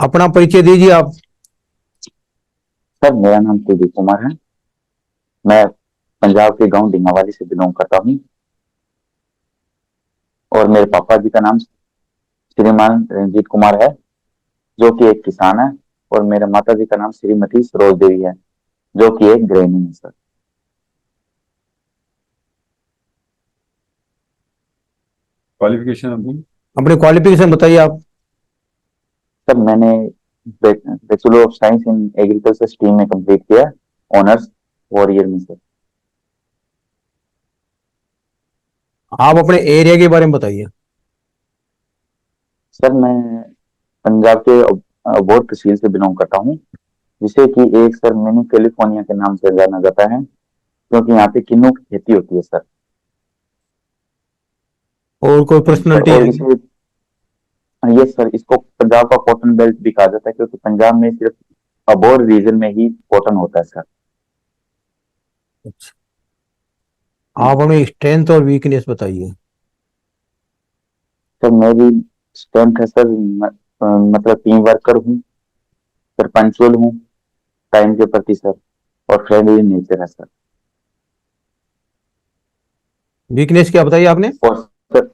अपना परिचय दीजिए आप। सर मेरा नाम कुलदीप कुमार है। मैं पंजाब के गांव डिंगावाली से बिलोंग करता हूँ। और मेरे पापा जी का नाम श्रीमान रंजीत कुमार है, जो कि एक किसान है। और मेरे माता जी का नाम श्रीमती सरोज देवी है, जो कि एक गृहिणी है सर। क्वालिफिकेशन अपनी। अपने क्वालिफिकेशन बताइए आप। सर मैंने bachelor of science in agriculture stream में कंप्लीट किया, ऑनर्स 4 ईयर में सर। आप अपने एरिया के बारे में बताइए। सर मैं पंजाब के अबोहर तहसील से बिलोंग करता हूँ, जिसे कि एक सर मिनी कैलिफोर्निया के नाम से जाना जाता है, क्योंकि यहाँ पे किन्नू की खेती होती है सर। और कोई सर पर्सनैलिटी और है? इसे, ये सर इसको पंजाब का कॉटन बेल्ट भी कहा जाता है, क्योंकि पंजाब में सिर्फ अबोहर रीजन में ही कॉटन होता है सर। अच्छा। आप अपनी स्ट्रेंथ और वीकनेस बताइए। सर मेरी स्ट्रेंथ है सर, मतलब टीम वर्कर हूँ सर, पंचुअल हूँ टाइम के प्रति सर, और फ्रेंडली नेचर है सर। वीकनेस क्या बताइए आपने? और सर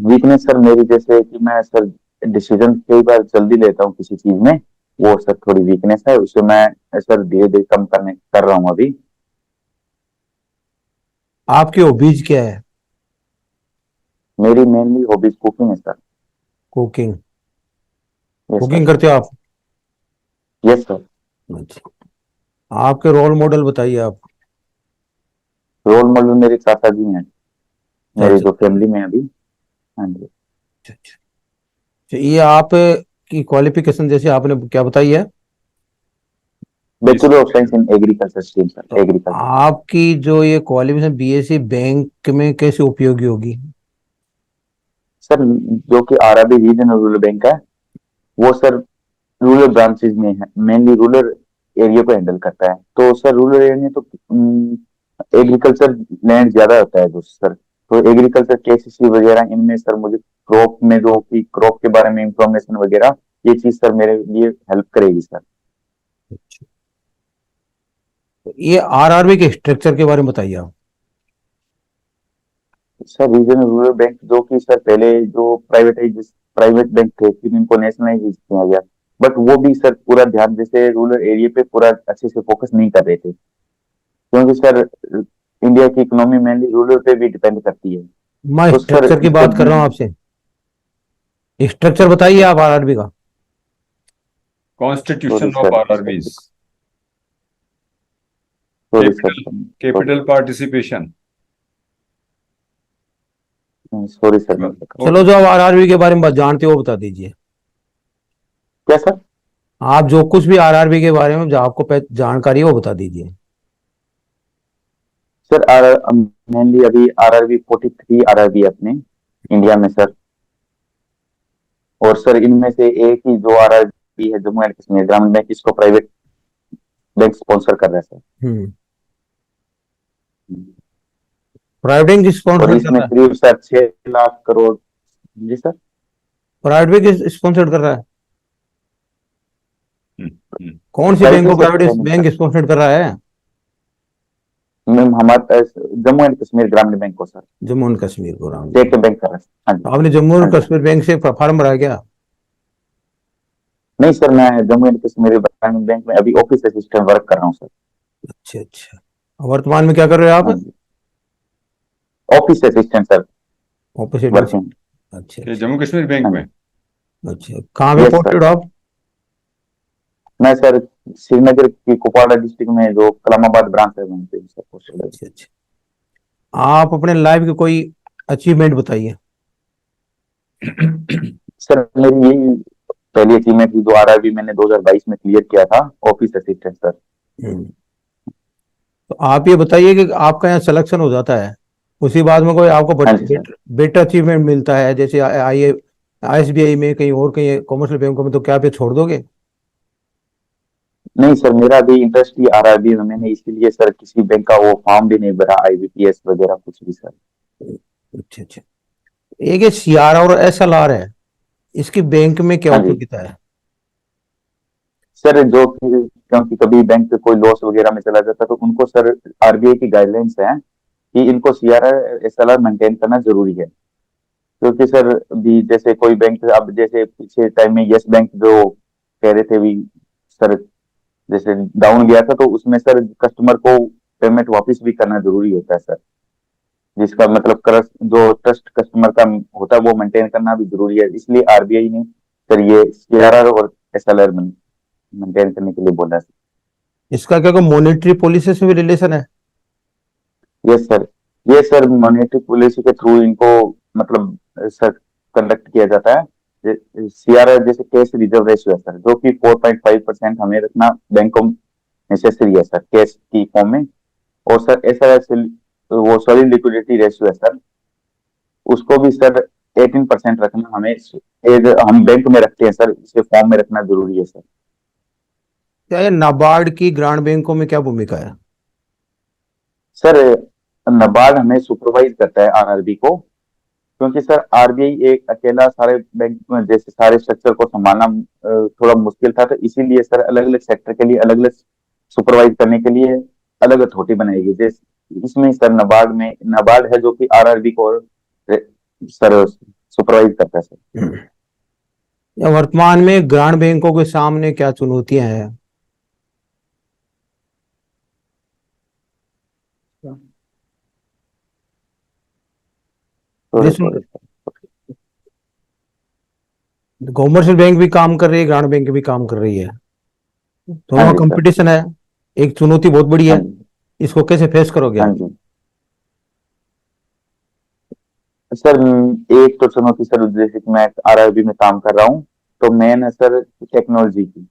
वीकनेस सर मेरी, जैसे कि मैं सर डिसीजन कई बार जल्दी लेता हूँ किसी चीज में, वो सर थोड़ी वीकनेस है, उसे मैं सर धीरे धीरे कम कर रहा हूँ अभी। आपकी हॉबीज क्या है? मेरी मेनली हॉबीज कुकिंग है sir. Cooking. Yes sir. Cooking करते हो आप? Yes sir. अच्छा। आपके रोल मॉडल बताइए आप। रोल मॉडल मेरे चाचा जी हैं, मेरी चाचा। जो फैमिली में है अभी। हाँ जी। अच्छा अच्छा। तो ये आप की क्वालिफिकेशन जैसे आपने क्या बताई है? Bachelor of science in agriculture stream तो सर, एग्रीकल्चर। आपकी जो ये क्वालिफिकेशन बीएससी बैंक में कैसे उपयोगी होगी? सर जो कि आरआरबी रीजनल रूरल बैंक है, वो सर रूरल ब्रांचेज में है, मेनली रूरल एरिया को हैंडल करता है। तो सर रूरल एरिया में तो एग्रीकल्चर लैंड ज्यादा होता है जो सर, तो एग्रीकल्चर केसीसी वगैरह इनमें सर मुझे क्रॉप में, जो कि क्रॉप के बारे में इंफॉर्मेशन वगैरह, ये चीज सर मेरे लिए हेल्प करेगी सर। अच्छा। तो ये आरआरबी के स्ट्रक्चर के बारे में बताइए आप। सर रीजनल रूरल बैंक, जो कि सर पहले जो प्राइवेट बैंक थे, फिर इनको नेशनलाइज किया गया। बट वो भी सर पूरा ध्यान जैसे रूरल एरिया पे पूरा अच्छे से फोकस नहीं कर रहे थे, क्योंकि सर इंडिया की इकोनॉमी मेनली रूरल पे भी डिपेंड करती है। मैं तो सर स्ट्रक्चर की बात जब कर रहा हूँ आपसे। स्ट्रक्चर बताइए आप आरआरबी का। Sorry constitution of sir, RRBs. Sorry sir, capital capital sorry participation. Sorry sir, मैं चलो जो आप आरआरबी के बारे में जानते हो वो बता दीजिए। क्या सर? आप जो कुछ भी आरआरबी के बारे में जो आपको जानकारी है वो बता दीजिए। सर आर मेनली अभी आरआरबी 43 आरआरबी अपने इंडिया में सर। और सर इनमें से एक ही जो आरआरबी है, जम्मू एंड कश्मीर ग्रामीण बैंक, इसको प्राइवेट बैंक स्पॉन्सर कर रहा है सर। हम्म। प्राइवेट बैंक और स्पॉन्सर कर इसमें रहा है? करीब सर 6 लाख करोड़। जी सर। प्राइवेट बैंक स्पॉन्सर कर रहा है? हम्म, हम्म। कौन सी बैंक प्राइवेट को सेक्टर है प्राइवेट नहीं बैंक सर, स्पॉन्सर कर रहा है? मैम हमारा जम्मू एंड कश्मीर ग्रामीण बैंक को सर, जम्मू एंड कश्मीर को राम जी। स्टेट बैंक कर रहा है। हाँ जी। आपने जम्मू हाँ एंड जी। कश्मीर बैंक से फॉर्म भरा क्या? नहीं सर, मैं जम्मू एंड कश्मीर ग्रामीण बैंक में अभी ऑफिस असिस्टेंट वर्क कर रहा हूँ सर। अच्छा अच्छा। वर्तमान में क्या कर रहे हो हाँ आप? जी, ऑफिस असिस्टेंट सर, ऑपोजिट में। वर्किंग। अच्छा ये अच्छा। जम्मू कश्मीर बैंक हाँ में। जी। अच्छा, कहाँ पे यस सर। पोस्टेड हो आप? मैं सर श्रीनगर की कुपवाड़ा डिस्ट्रिक्ट में जो कलामाबाद ब्रांच है, वहीं पे सर पोस्टेड है। अच्छा अच्छा। आप अपने लाइफ की कोई अचीवमेंट बताइए। सर मेरी यही पहली अचीवमेंट थी, जो आरआरबी मैंने 2022 में क्लियर किया था, ऑफिस असिस्टेंट सर। हम्म। तो आप ये बताइए कि आपका यहाँ सिलेक्शन हो जाता है, उसी बाद में कोई आपको हाँ जी सर। बेटर अचीवमेंट मिलता है, जैसे आई आईएसबीआई में, कहीं और कहीं कॉमर्शियल बैंकों में, तो क्या आप ये छोड़ दोगे? नहीं सर, मेरा भी इंटरेस्ट ही आरआरबी में, मैंने इसीलिए सर किसी बैंक का वो फॉर्म भी नहीं भरा, आईबीपीएस वगैरह कुछ भी सर। अच्छा अच्छा। एक ये सीआरआर और एसएलआर है, इसकी बैंक में क्या हाँ जी। उपयोगिता है? सर जो क्योंकि कभी बैंक कोई लॉस वगैरह में चला जाता है तो उनको सर आरबीआई की गाइडलाइंस है कि इनको सीआरआर एसएलआर मेंटेन करना जरूरी है। क्योंकि सर भी जैसे कोई बैंक, अब जैसे पिछले टाइम में यस बैंक जो कह रहे थे भी सर, जैसे डाउन गया था तो उसमें सर कस्टमर को पेमेंट वापस भी करना जरूरी होता है सर। जिसका मतलब जो ट्रस्ट कस्टमर का होता है वो मेंटेन करना भी जरूरी है, इसलिए आरबीआई ने सर ये सीआरआर और एसएलआर मेंटेन करने के लिए बोला है। इसका क्या कोई मॉनेटरी पॉलिसी से भी रिलेशन है? यस सर, ये सर मॉनेटरी पॉलिसी के थ्रू इनको मतलब सर कंडक्ट किया जाता है। सीआरआर जैसे कैश रिजर्व रेशियो है सर, जो कि 4.5% हमें रखना बैंक को नेसेसरी है सर कैश की फॉर्म में। और सर एसआरआर वो सॉलिड लिक्विडिटी रेशियो है सर, उसको भी सर 18% रखना हमें हम बैंक में रखते हैं सर, इसे फॉर्म में रखना जरूरी है सर। क्या ये नाबार्ड की ग्रामीण बैंकों में क्या भूमिका है? सर नाबार्ड हमें सुपरवाइज करता है आरआरबी को, क्योंकि सर आरबीआई एक अकेला सारे बैंक में जैसे सारे स्ट्रक्चर को संभालना थोड़ा मुश्किल था, तो इसीलिए सर अलग अलग सेक्टर के लिए अलग अलग सुपरवाइज करने के लिए अलग अथॉरिटी बनाएगी। जैसे इसमें सर नाबार्ड है जो कि आरआरबी को सर सुपरवाइज करता है सर। या वर्तमान में ग्रामीण बैंकों के सामने क्या चुनौतियां हैं? सॉरी जिसमें सॉरी सर। कॉमर्शियल बैंक भी काम कर रही है, ग्रामीण बैंक भी काम कर रही है, हाँ दोनों जी सर। कंपटीशन है। एक चुनौती बहुत बड़ी हाँ है, जी। इसको कैसे फेस करोगे हाँ आप? जी सर, एक तो चुनौती सर जैसे कि मैं आरआरबी में काम कर रहा हूँ, तो मेन है सर टेक्नोलॉजी की,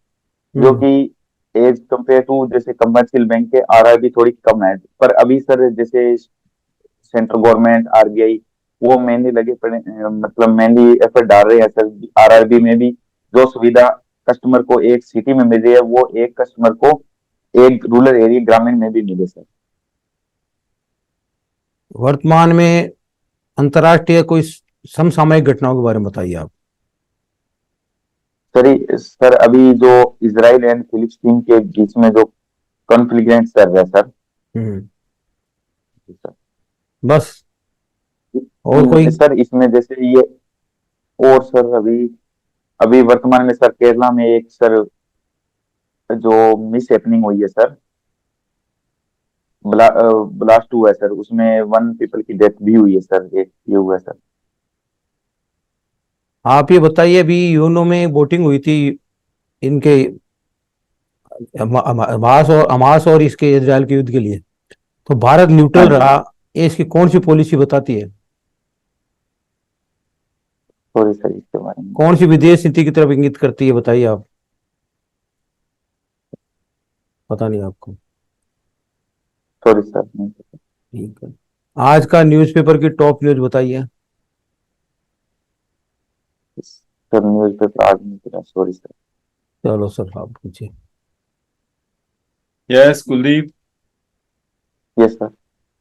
जो हम्म। कि एज कम्पेयर टू जैसे कमर्शियल बैंक के आरआरबी थोड़ी कम है। पर अभी सर जैसे सेंट्रल गवर्नमेंट आरबीआई वो मेनली लगे पड़े, मतलब मेनली एफर्ट डाल रहे हैं सर आरआरबी में भी। जो सुविधा कस्टमर को एक सिटी में मिल रही है वो एक कस्टमर को एक रूरल एरिया ग्रामीण में भी मिले सर। वर्तमान में अंतर्राष्ट्रीय कोई समसामयिक घटनाओं के बारे में बताइए आप। सर अभी जो इसराइल एंड फिलिस्तीन के बीच में जो कॉन्फ्लिक्ट चल रहा है सर। हम्म। बस? और कोई? सर इसमें जैसे ये, और सर अभी अभी वर्तमान में सर केरला में एक सर जो मिस हैपनिंग हुई है सर, ब्लास्ट हुआ है सर, उसमें 1 पीपल की डेथ भी हुई है सर, एक ये हुआ है सर। आप ये बताइए, अभी यूनो में वोटिंग हुई थी इनके हमास और इसके इजरायल के युद्ध के लिए, तो भारत हाँ न्यूट्रल जी। रहा। ये इसकी कौन सी पॉलिसी बताती है? सॉरी सर इसके बारे में। कौन सी विदेश नीति की तरफ इंगित करती है, बताइए आप। पता नहीं आपको? सॉरी सर नहीं पता। ठीक है। आज का न्यूज़पेपर की टॉप न्यूज़ बताइए। सर न्यूज पेपर आज नहीं पता, सॉरी सर। चलो सर, आप पूछिए। यस कुलदीप। Yes sir.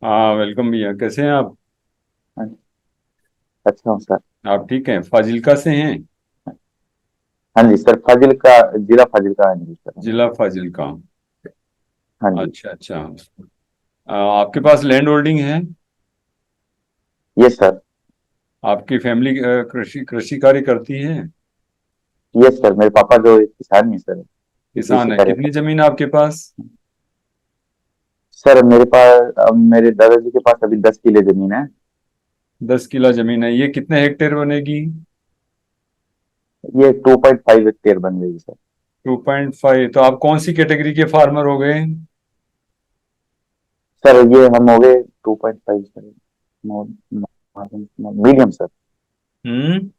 हाँ वेलकम भैया, कैसे हैं आप? हाँ जी, अच्छा हूँ सर। आप ठीक हैं? फाजिल्का से हैं? हाँ जी सर, फाजिल्का, जिला फाजिल्का न्यूज सर। जिला फाजिल्का। हाँ जी। अच्छा अच्छा। आपके पास लैंड होल्डिंग है? Yes sir. आपकी फैमिली कृषि कृषि कार्य करती है? यस सर, मेरे पापा जो एक किसान है सर, कृषि किसान है? कार्य कितनी करते हैं। जमीन है आपके पास? सर मेरे पास मेरे दादाजी के पास अभी 10 किले जमीन है। 10 किला जमीन है, ये कितने हेक्टेयर बनेगी? ये 2.5 हेक्टेयर बन गई सर। 2.5? तो आप कौन सी कैटेगरी के फार्मर हो गए? सर ये हम हो गए 2.5 सर, मीडियम सर। हम्म।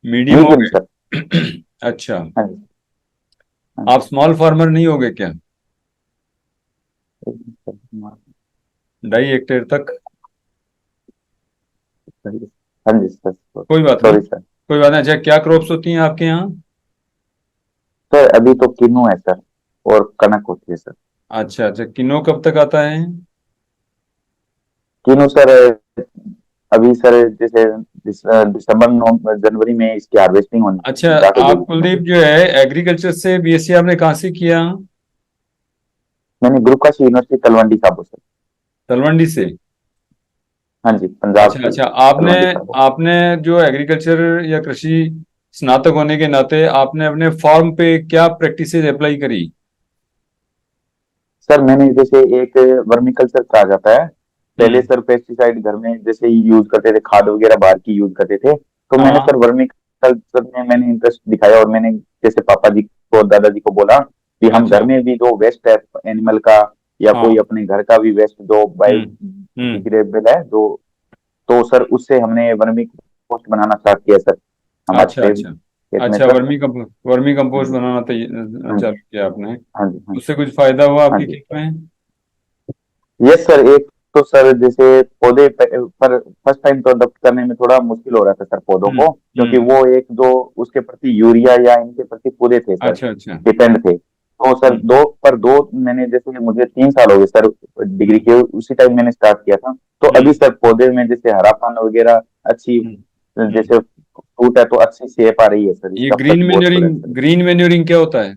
मीडियम हो मीडियम सर। गए। अच्छा। हाँ जी। हाँ आप स्मॉल फार्मर नहीं हो गए क्या? जी सर। 2.5 हेक्टेयर तक? हाँ जी सर। कोई बात नहीं, सॉरी सर। कोई बात नहीं। अच्छा, क्या क्रॉप्स होती हैं आपके यहाँ? सर अभी तो किन्नू है सर, और कनक होती है सर। अच्छा अच्छा, किनो कब तक आता है? किन्नू सर अभी सर जैसे दिसंबर जनवरी में इसकी हार्वेस्टिंग होनी अच्छा, जाके आप कुलदीप जो है एग्रीकल्चर से बीएससी आपने कहाँ से किया? मैंने गुरुकाशी यूनिवर्सिटी तलवंडी साबो से। तलवंडी से? हाँ जी, पंजाब अच्छा की अच्छा, आपने तलवंडी साबो। आपने जो एग्रीकल्चर या कृषि स्नातक होने के नाते आपने अपने फॉर्म पे क्या प्रैक्टिसेस अप्लाई करी? सर मैंने जैसे एक वर्मी कल्चर कहा जाता है, पहले हम्म। सर पेस्टिसाइड घर में जैसे यूज करते थे, खाद वगैरह बाहर की यूज करते थे, तो मैंने हाँ सर वर्मी कल्चर में मैंने इंटरेस्ट दिखाया और मैंने जैसे पापा जी को दादाजी को बोला कि हम घर अच्छा। में भी जो वेस्ट है एनिमल का या कोई हाँ। अपने घर का भी वेस्ट जो हम्म। हम्म। बायोडिग्रेडेबल है जो, तो सर उससे हमने वर्मी कंपोस्ट बनाना स्टार्ट किया सर हमारे अच्छा खेत अच्छा। खेत में अच्छा, सर। वर्मी कंपोस्ट हाँ बनाना जी, चालू किया आपने? हाँ जी, हाँ जी, उससे कुछ फायदा हुआ हाँ आपके जी खेत में? Yes sir. एक तो सर जैसे पौधे पर फर्स्ट टाइम तो अडॉप्ट करने में थोड़ा मुश्किल हो रहा था सर पौधों हम्म। को, क्योंकि हम्म। वो एक जो उसके प्रति यूरिया या इनके प्रति पूरे थे सर, अच्छा अच्छा। डिपेंड थे। तो सर हम्म। दो मैंने जैसे मुझे 3 साल हो गए सर डिग्री हम्म। के, उसी टाइम मैंने स्टार्ट किया था। तो अभी हम्म। सर पौधे में जैसे हरापन वगैरह अच्छी, हम्म। हम्म। जैसे फ्रूट है तो अच्छी शेप आ रही है सर, ये इसका फर्क बहुत पड़ा है सर। ग्रीन मैन्योरिंग क्या होता है?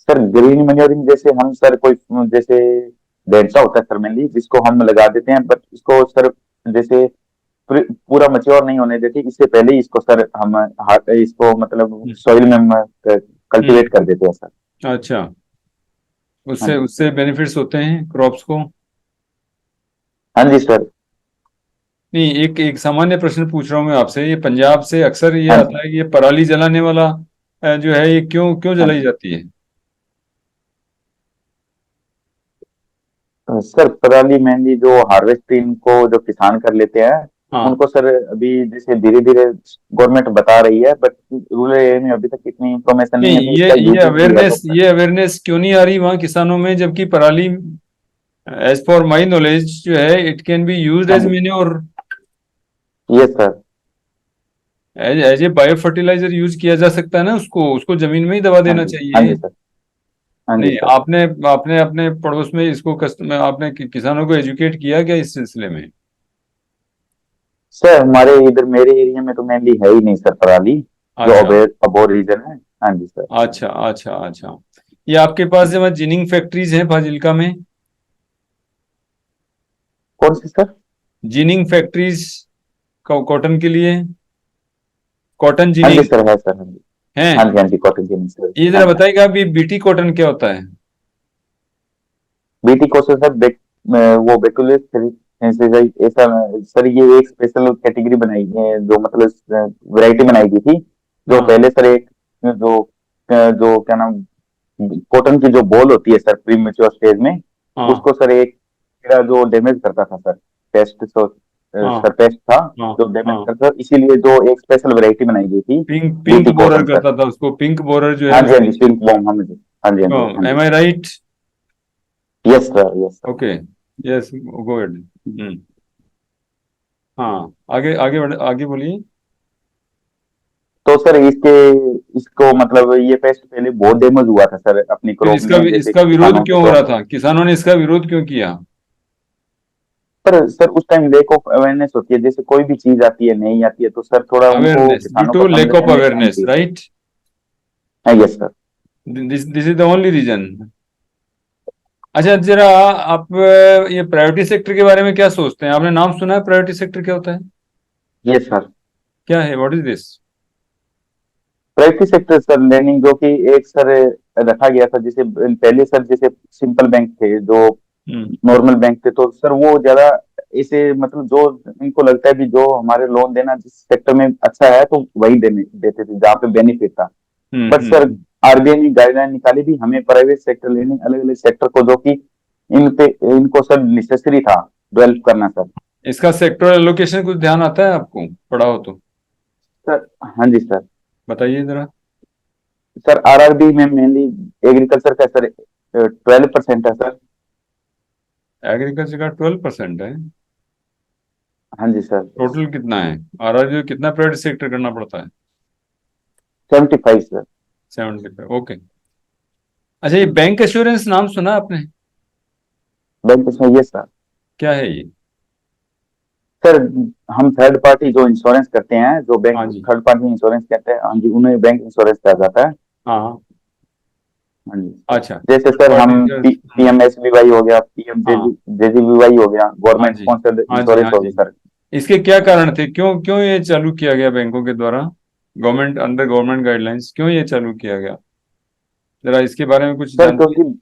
सर ग्रीन मैन्योरिंग जैसे हम सर कोई जैसे ढेंचा होता है सर मेनली, जिसको हम लगा देते हैं, बट इसको सर जैसे पूरा मच्योर नहीं होने देते, इससे पहले ही इसको सर हम इसको मतलब हम्म। सॉइल में हम हम्म। कल्टीवेट कर देते हैं सर। अच्छा, हाँ उससे जी, उससे बेनिफिट्स होते हैं क्रॉप्स को? हाँ जी सर, नहीं, एक एक सामान्य प्रश्न पूछ रहा हूँ मैं आपसे। ये पंजाब से अक्सर ये हाँ आता जी, है कि ये पराली जलाने वाला जो है, ये क्यों क्यों हाँ जलाई जी। जाती है? सर पराली मेनली जो हार्वेस्टिंग को जो किसान कर लेते हैं हाँ। उनको सर अभी जैसे धीरे धीरे गवर्नमेंट बता रही है, बट रूरल एरिया में अभी तक इतनी इंफॉर्मेशन नहीं नहीं, है, तो ये इसका ये यूजेस भी है अवेयरनेस तो। ये अवेयरनेस क्यों नहीं आ रही वहाँ किसानों में, जबकि पराली एज फॉर माई नॉलेज जो है इट कैन बी यूज्ड हाँ एज जी, manure, yes sir, as a bio fertiliser use किया जा सकता है ना, उसको उसको जमीन में ही दबा हाँ देना जी, हाँ चाहिए। जी सर, हाँ जी नहीं, सर। आपने आपने अपने पड़ोस में इसको कस्टमर आपने किसानों को एजुकेट किया क्या इस सिलसिले में? सर हमारे इधर मेरे एरिया में तो मेनली है ही नहीं सर पराली, जो अच्छा अबोर अबोर रीजन है। हाँ जी सर। अच्छा अच्छा अच्छा। ये आपके पास जब जिनिंग फैक्ट्रीज हैं फाजिल्का में? कौन सी सर? जिनिंग फैक्ट्रीज कॉटन के लिए, कॉटन हाँ जी जिनिंग सर, है सर, हाँ जी, हाँ है? जी, हाँ जी, कॉटन की सर। ये हाँ जरा जी, बताइएगा अभी बीटी कॉटन क्या होता है? बीटी को सर वो बेकुलर ऐसा सर, ये एक स्पेशल कैटेगरी बनाई है, जो मतलब वैरायटी बनाई गई थी, जो हाँ पहले सर एक जो क्या नाम, कॉटन की जो बॉल होती है सर प्री मेच्योर स्टेज में, हाँ उसको सर एक कीड़ा जो डैमेज करता था सर, पेस्ट हाँ सर पेस्ट था हाँ जो डैमेज हाँ। करता था, इसीलिए जो एक स्पेशल वैरायटी बनाई गई थी, pink pink BT borer cotton sir. करता था उसको, पिंक बोरर जो है हाँ जी, हाँ लगाई जी, थी। पिंक बॉम, हाँ जी, हाँ जी, हाँ जी, हाँ जी am I sir. Right? Yes sir, yes sir. Okay. Yes, go ahead. Hmm. हाँ, आगे आगे आगे बोलिए। तो सर इसको मतलब ये पेस्ट पहले बहुत डैमेज हुआ था सर अपनी फिर क्रॉप में, जैसे इसका विरोध किसानों की क्यों हो रहा क्रॉप। था? किसानों ने इसका विरोध क्यों किया? पर सर उस टाइम लैक ऑफ अवेयरनेस होती है, जैसे कोई भी चीज आती है नई आती है तो सर थोड़ा उनको अवेयरनेस, ड्यू किसानों टू को लैक ऑफ समझने में टाइम अवेयरनेस, चाहिए सर। राइट? हाँ, yes sir. This is the only reason. अच्छा, जरा आप ये प्राइवेटी सेक्टर के बारे में क्या सोचते हैं? आपने नाम सुना है प्राइवेटी सेक्टर क्या होता है? Yes sir. क्या है, what is this? Private sector sir learning जो कि एक सर रखा गया था, जैसे पहले सर जैसे सिंपल बैंक थे जो हम्म। नॉर्मल बैंक थे, तो सर वो ज्यादा इसे मतलब जो इनको लगता है कि जो हमारे लोन देना जिस सेक्टर में अच्छा है तो वही देने देते थे जहाँ पे बेनिफिट था। But sir hmm. आरबीआई ने गाइडलाइन निकाली थी हमें प्राइवेट सेक्टर लेने, अलग अलग सेक्टर को, जो कि इन पे इनको सर नेसेसरी था डेवलप करना सर। इसका सेक्टर एलोकेशन कुछ ध्यान आता है आपको, पढ़ा हो तो सर हाँ जी सर। बताइए जरा। सर आरआरबी में मेनली एग्रीकल्चर का सर 12% है सर। एग्रीकल्चर का 12% है? हाँ जी सर। टोटल कितना है? आरआरबी कितना प्राइवेट सेक्टर करना पड़ता है? 75 सर। 75, ओके। अच्छा, ये बैंक एश्योरेंस नाम सुना आपने? बैंक इसमें, ये सर। क्या है ये? सर हम थर्ड पार्टी जो इंश्योरेंस करते हैं, जो बैंक हाँ जी। थर्ड पार्टी इंश्योरेंस कहते हैं, हाँ जी, उन्हें बैंक इंश्योरेंस कहा जाता है। हाँ। हाँ जी। अच्छा। जैसे सर पार्टी हम इंश्योरेंस। पीएमएसबीवाई हो गया, पीएम हाँ। जेजेबीवाई हो गया, हाँ गवर्नमेंट जी। स्पॉन्सर्ड हाँ जी। इंश्योरेंस हाँ हो जी। गया सर। इसके क्या कारण थे, क्यों क्यों ये चालू किया गया बैंकों के द्वारा, गवर्नमेंट अंडर गवर्नमेंट गाइडलाइंस क्यों ये चालू किया गया, जरा इसके बारे में कुछ सर जानते हैं? क्योंकि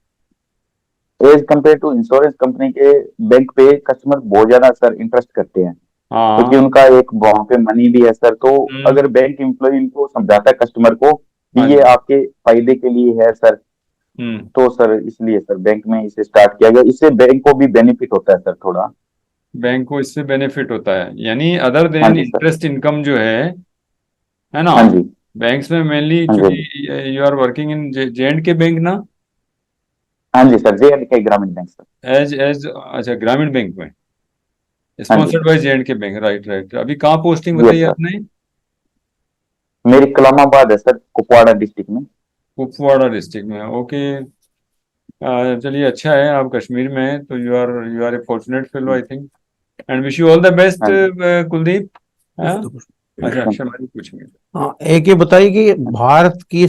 as compare to insurance company के बैंक पे कस्टमर बहुत ज्यादा सर इंटरेस्ट करते हैं, क्योंकि हाँ। उनका एक वहां पे मनी भी है सर। तो हम्म। अगर बैंक एम्प्लॉय इनको समझाता है कस्टमर को हाँ कि ये जी। आपके फायदे के लिए है सर, हम्म। तो सर इसलिए सर बैंक में इसे स्टार्ट किया गया। इससे बैंक को भी बेनिफिट होता है सर थोड़ा। बैंक को इससे बेनिफिट होता है, यानी अदर हाँ देन जी सर। इंटरेस्ट इनकम जो है ना। हाँ जी। बैंक्स में मेनली, हाँ चूंकि जी। You are working in J and K bank ना, हाँ जी सर, जे ग्रामीण बैंक सर। एज एज अच्छा, ग्रामीण बैंक में हाँ जी। Sponsored by J and K bank, right right. अभी कहाँ पोस्टिंग यस बताई सर, आपने? मेरी कलामाबाद है सर, कुपवाड़ा डिस्ट्रिक्ट में। कुपवाड़ा डिस्ट्रिक्ट में, ओके। चलिए अच्छा है, आप कश्मीर में हैं, तो you are a fortunate fellow I think, and wish you all the best. हाँ जी। कुलदीप। हाँ? अच्छा, थैंक शर्मा जी पूछेंगे। हाँ, एक ये बताइए कि यू। भारत की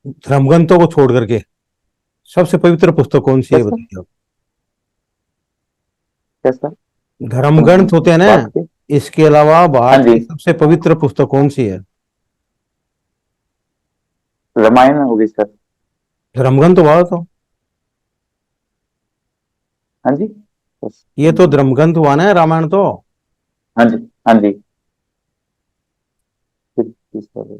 धर्मग्रंथों को छोड़ करके सबसे पवित्र पुस्तक कौन सी है, कैसा बताइए आप। कैसा धर्मग्रंथ होते हैं ना, बात की। इसके अलावा हाँ भारत जी, की सबसे पवित्र पुस्तक कौन सी है? रामायण होगी सर। धर्मग्रंथ तो हुआ तो, हाँ जी। बस। ये तो धर्मग्रंथ हुआ ना रामायण तो। हाँ जी। हाँ जी। फिर सर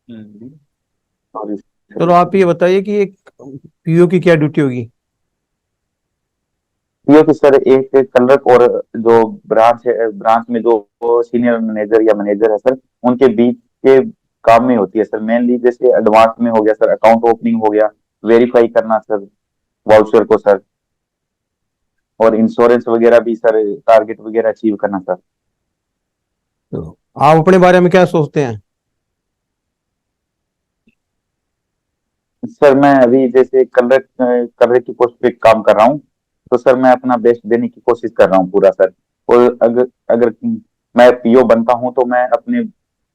हम्म। सॉरी चलो आप ये बताइए कि एक पीओ की क्या ड्यूटी होगी? ये कि सर एक क्लर्क और जो ब्रांच है, ब्रांच में जो सीनियर मैनेजर या मैनेजर है सर, उनके बीच के काम में होती है सर। मेनली जैसे एडवांस में हो गया सर, अकाउंट ओपनिंग हो गया, वेरीफाई करना सर वाउचर को सर, और इंश्योरेंस वगैरह भी सर, टारगेट वगैरह अचीव करना सर। तो आप अपने बारे में क्या सोचते हैं? सर मैं अभी जैसे क्लर्क की पोस्ट पे काम कर रहा हूँ, तो सर मैं अपना बेस्ट देने की कोशिश कर रहा हूँ पूरा सर। और अगर अगर मैं पीओ बनता हूँ तो मैं अपने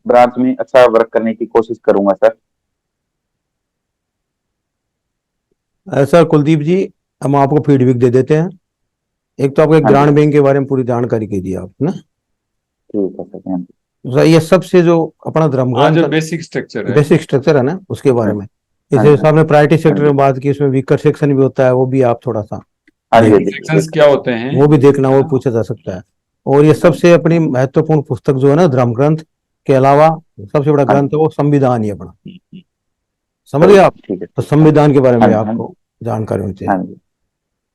ब्रांच में अच्छा वर्क करने की कोशिश करूंगा सर। ऐसा कुलदीप जी, हम आपको फीडबैक दे देते हैं। एक तो आपको एक हाँ जी। ग्रामीण बैंक के बारे में पूरी जानकारी कीजिए आप ना। ठीक है सर, हाँ जी। ये सबसे जो अपना हाँ, जो धर्मग्रंथ बेसिक स्ट्रक्चर है। बेसिक स्ट्रक्चर है ना, उसके बारे हाँ में हाँ जैसे जी। आपने प्रायोरिटी हाँ सेक्टर जी। में बात की, उसमें वीकर सेक्शन भी होता है, वो भी आप थोड़ा सा हाँ जी। हाँ देख, जी, सेक्शंस एक क्या होते हैं? वो भी देखना, वो हाँ। पूछा जा सकता है। और ये सबसे अपनी महत्वपूर्ण पुस्तक जो है ना धर्म ग्रंथ के अलावा, सबसे बड़ा हाँ ग्रंथ जी। है वो संविधान ही अपना। समझ गए चलो आप? ठीक है तो ठीक। संविधान के बारे हाँ में जी। हाँ जी। आपको जानकारी होनी चाहिए। हाँ जी।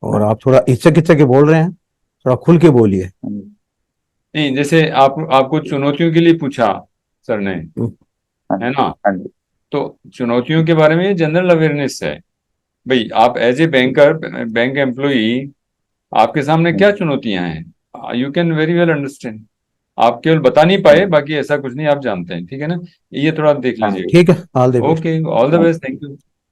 और हाँ आप थोड़ा हिचक हिचक के बोल रहे हैं, थोड़ा खुल के बोलिए। जी। नहीं, जैसे आपको चुनौतियों के लिए पूछा सर ने, हम्म, हाँ है जी। ना, हाँ जी। तो चुनौतियों के बारे में जनरल अवेयरनेस है। भाई, आप as a banker, bank employee, आपके सामने क्या हम्म, चुनौतियां हैं, you can very well understand. आप केवल बता नहीं पाए, हम्म, बाकी ऐसा कुछ नहीं, आप जानते हैं, ठीक है ना। ये थोड़ा देख हाँ लीजिए। जी। ठीक है, all the best. Okay, all the हाँ बेस्ट, थैंक यू।